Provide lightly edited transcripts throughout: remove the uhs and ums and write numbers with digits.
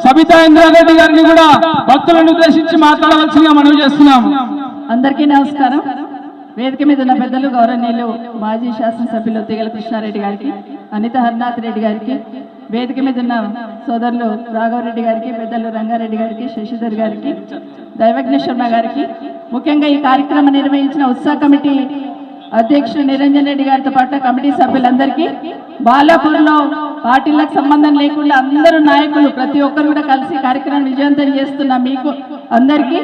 సబితా ఇంద్రారెడ్డి గారిని కూడా భక్తులను ఉద్దేశించి మాట్లాడవలసిందిగా మనవి చేస్తున్నాం. అందరికీ నమస్కారం. వేదిక మీద ఉన్న పెద్దలు గౌరవనీయులు మాజీ శాసనసభ్యులు తీగల కృష్ణారెడ్డి గారికి, అనిత హరినాథ్ రెడ్డి గారికి, వేదిక మీద ఉన్న సోదరులు రాఘవరెడ్డి గారికి, పెద్దలు రంగారెడ్డి గారికి, శశిధర్ గారికి, దైవజ్ఞ శర్మ గారికి, ముఖ్యంగా ఈ కార్యక్రమం నిర్వహించిన ఉత్సాహ కమిటీ అధ్యక్షుడు నిరంజన్ రెడ్డి గారితో పాటు కమిటీ సభ్యులందరికీ, బాలాపూర్లో పార్టీలకు సంబంధం లేకుండా అందరూ నాయకులు ప్రతి ఒక్కరు కూడా కలిసి కార్యక్రమం విజయవంతం చేస్తున్న మీకు అందరికీ,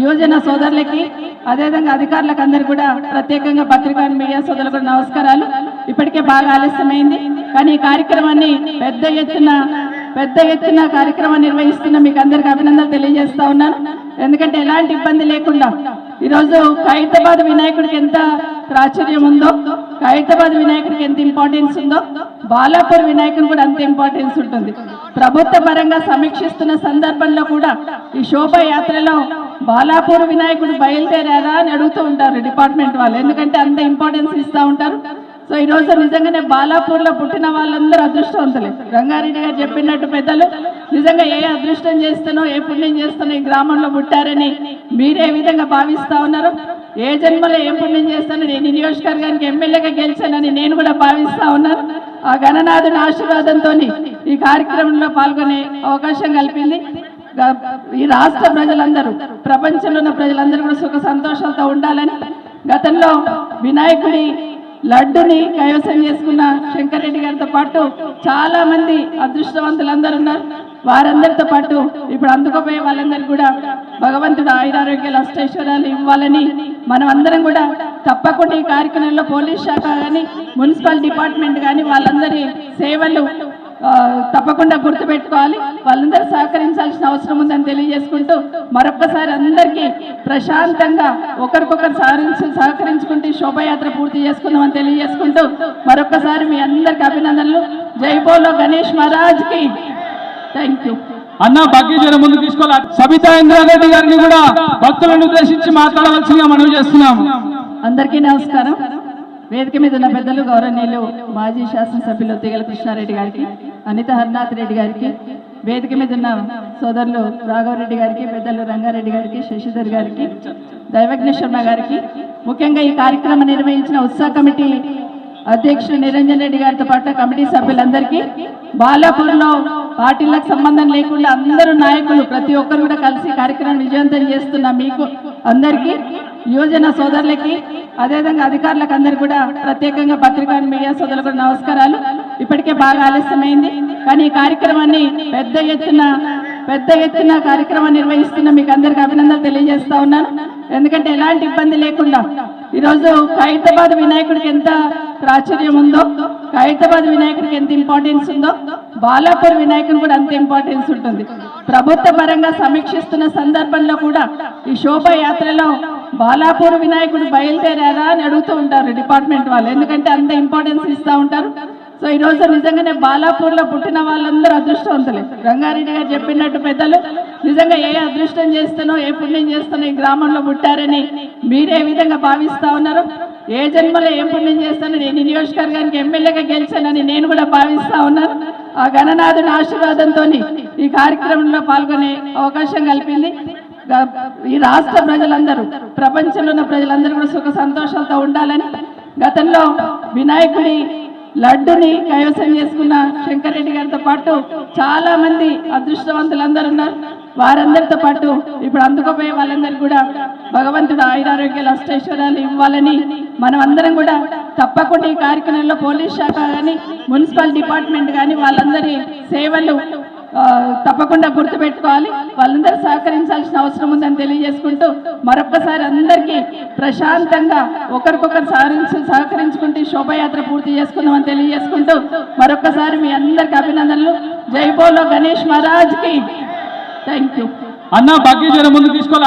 యువజన సోదరులకి, అదేవిధంగా అధికారులకు అందరికీ కూడా ప్రత్యేకంగా పత్రికా మీడియా సోదరులకు నమస్కారాలు. ఇప్పటికే బాగా ఆలస్యమైంది, కానీ ఈ కార్యక్రమాన్ని పెద్ద ఎత్తున కార్యక్రమం నిర్వహిస్తున్న మీకు అందరికి అభినందనలు తెలియజేస్తా ఉన్నాను. ఎందుకంటే ఎలాంటి ఇబ్బంది లేకుండా ఈరోజు ఖైరతాబాద్ వినాయకుడికి ఎంత ప్రాచుర్యం ఉందో, ఖైరతాబాద్ వినాయకుడికి ఎంత ఇంపార్టెన్స్ ఉందో, బాలాపూర్ వినాయకుడు కూడా అంత ఇంపార్టెన్స్ ఉంటుంది. ప్రభుత్వ పరంగా సమీక్షిస్తున్న సందర్భంలో కూడా ఈ శోభాయాత్రలో బాలాపూర్ వినాయకుడు బయలుదేరారా అని అడుగుతూ ఉంటారు డిపార్ట్మెంట్ వాళ్ళు, ఎందుకంటే అంత ఇంపార్టెన్స్ ఇస్తూ ఉంటారు. సో ఈ రోజు నిజంగానే బాలాపూర్లో పుట్టిన వాళ్ళందరూ అదృష్టవంతులే. రంగారెడ్డి గారు చెప్పినట్టు పెద్దలు నిజంగా ఏ అదృష్టం చేస్తానో, ఏ పుణ్యం చేస్తానో ఈ గ్రామంలో పుట్టారని మీరే విధంగా భావిస్తా ఉన్నారు. ఏ జన్మలో ఏం పుణ్యం చేస్తానో, నేను నియోజకవర్గానికి ఎమ్మెల్యేగా గెలిచానని నేను కూడా భావిస్తా ఉన్నాను. ఆ గణనాథుని ఆశీర్వాదంతో ఈ కార్యక్రమంలో పాల్గొనే అవకాశం కల్పింది. ఈ రాష్ట్ర ప్రజలందరూ, ప్రపంచంలో ఉన్న ప్రజలందరూ కూడా సుఖ సంతోషాలతో ఉండాలని, గతంలో వినాయకుడి లడ్డుని కైవసం చేసుకున్న శంకర్ రెడ్డి గారితో పాటు చాలా మంది అదృష్టవంతులందరూ ఉన్నారు. వారందరితో పాటు ఇప్పుడు అందుకోపోయే వాళ్ళందరికీ కూడా భగవంతుడు ఆయురారోగ్యాలు అష్టైశ్వర్యాలు ఇవ్వాలని మనం అందరం కూడా తప్పకుండా ఈ కార్యక్రమంలో పోలీస్ శాఖ కానీ, మున్సిపల్ డిపార్ట్మెంట్ కానీ వాళ్ళందరి సేవలు తప్పకుండా గుర్తుపెట్టుకోవాలి. వాళ్ళందరూ సహకరించాల్సిన అవసరం ఉందని తెలియజేసుకుంటూ, మరొక్కసారి అందరికీ ప్రశాంతంగా ఒకరికొకరు సహకరించుకుంటూ శోభయాత్ర పూర్తి చేసుకుందామని తెలియజేసుకుంటూ మరొక్కసారి మీ అందరికి అభినందనలు. జై బోలో గణేష్ మహారాజ్ కి. Thank you. అన్న బాకీ ముందు తీసుకోవాలి. సబితా ఇంద్రారెడ్డి గారిని కూడా భక్తులను ఉద్దేశించి మాట్లాడవలసిందిగా మనవి చేస్తున్నాం. అందరికీ నమస్కారం. వేదిక మీద ఉన్న పెద్దలు గౌరవనీయులు మాజీ శాసనసభ్యులు తీగల కృష్ణారెడ్డి గారికి, అనిత హరినాథ్ రెడ్డి గారికి, వేదిక మీద ఉన్న సోదరులు రాఘవరెడ్డి గారికి, పెద్దలు రంగారెడ్డి గారికి, శశిధర్ గారికి, దైవజ్ఞ శర్మ గారికి, ముఖ్యంగా ఈ కార్యక్రమం నిర్వహించిన ఉత్సాహ కమిటీ అధ్యక్షుడు నిరంజన్ రెడ్డి గారితో పాటు కమిటీ సభ్యులందరికీ, బాలాపూర్లో పార్టీలకు సంబంధం లేకుండా అందరూ నాయకులు ప్రతి ఒక్కరు కూడా కలిసి కార్యక్రమం విజయవంతం చేస్తున్న మీకు అందరికీ, యువజన సోదరులకి, అదేవిధంగా అధికారులకు అందరికీ కూడా ప్రత్యేకంగా పత్రికా మీడియా సోదరులకు నమస్కారాలు. ఇప్పటికే బాగా ఆలస్యమైంది, కానీ ఈ కార్యక్రమాన్ని పెద్ద ఎత్తున కార్యక్రమం నిర్వహిస్తున్న మీకు అందరికి అభినందనలు తెలియజేస్తా ఉన్నాను. ఎందుకంటే ఎలాంటి ఇబ్బంది లేకుండా ఈరోజు ఖైరతాబాద్ వినాయకుడికి ఎంత ప్రాచుర్యం ఉందో, ఖైరతాబాద్ వినాయకుడికి ఎంత ఇంపార్టెన్స్ ఉందో, బాలాపూర్ వినాయకుడు కూడా అంత ఇంపార్టెన్స్ ఉంటుంది. ప్రభుత్వ పరంగా సమీక్షిస్తున్న సందర్భంలో కూడా ఈ శోభాయాత్రలో బాలాపూర్ వినాయకుడు బయలుదేరారా అని అడుగుతూ ఉంటారు డిపార్ట్మెంట్ వాళ్ళు, ఎందుకంటే అంత ఇంపార్టెన్స్ ఇస్తూ ఉంటారు. సో ఈ రోజు నిజంగానే బాలాపూర్లో పుట్టిన వాళ్ళందరూ అదృష్టవంతులే. రంగారెడ్డి గారు చెప్పినట్టు పెద్దలు నిజంగా ఏ అదృష్టం చేస్తానో, ఏ పుణ్యం చేస్తానో ఈ గ్రామంలో పుట్టారని మీరే విధంగా భావిస్తా ఉన్నారు. ఏ జన్మలో ఏం పుణ్యం చేస్తానో, నేను నియోజకవర్గానికి ఎమ్మెల్యేగా గెలిచానని నేను కూడా భావిస్తా ఉన్నాను. ఆ గణనాథుని ఆశీర్వాదంతో ఈ కార్యక్రమంలో పాల్గొనే అవకాశం కల్పింది. ఈ రాష్ట్ర ప్రజలందరూ, ప్రపంచంలో ఉన్న ప్రజలందరూ కూడా సుఖ సంతోషాలతో ఉండాలని, గతంలో వినాయకుడి లడ్డుని కైవసం చేసుకున్న శంకర్ రెడ్డి గారితో పాటు చాలా మంది అదృష్టవంతులందరూ ఉన్నారు. వారందరితో పాటు ఇప్పుడు అందుకోపోయే వాళ్ళందరికీ కూడా భగవంతుడు ఆయురారోగ్యాలు అష్టైశ్వర్యాలు ఇవ్వాలని మనం అందరం కూడా తప్పకుండా ఈ కార్యక్రమంలో పోలీస్ శాఖ కానీ, మున్సిపల్ డిపార్ట్మెంట్ కానీ వాళ్ళందరి సేవలు తప్పకుండా గుర్తుపెట్టుకోవాలి. వాళ్ళందరూ సహకరించాల్సిన అవసరం ఉందని తెలియజేసుకుంటూ మరొక్కసారి అందరికీ ప్రశాంతంగా ఒకరికొకరు సహకరించుకుంటూ శోభయాత్ర పూర్తి చేసుకుందామని తెలియజేసుకుంటూ మరొక్కసారి మీ అందరికి అభినందనలు. జై బోలో గణేష్ మహారాజ్ కి. Thank you. అన్న బాకీ ముందు తీసుకోవాలి.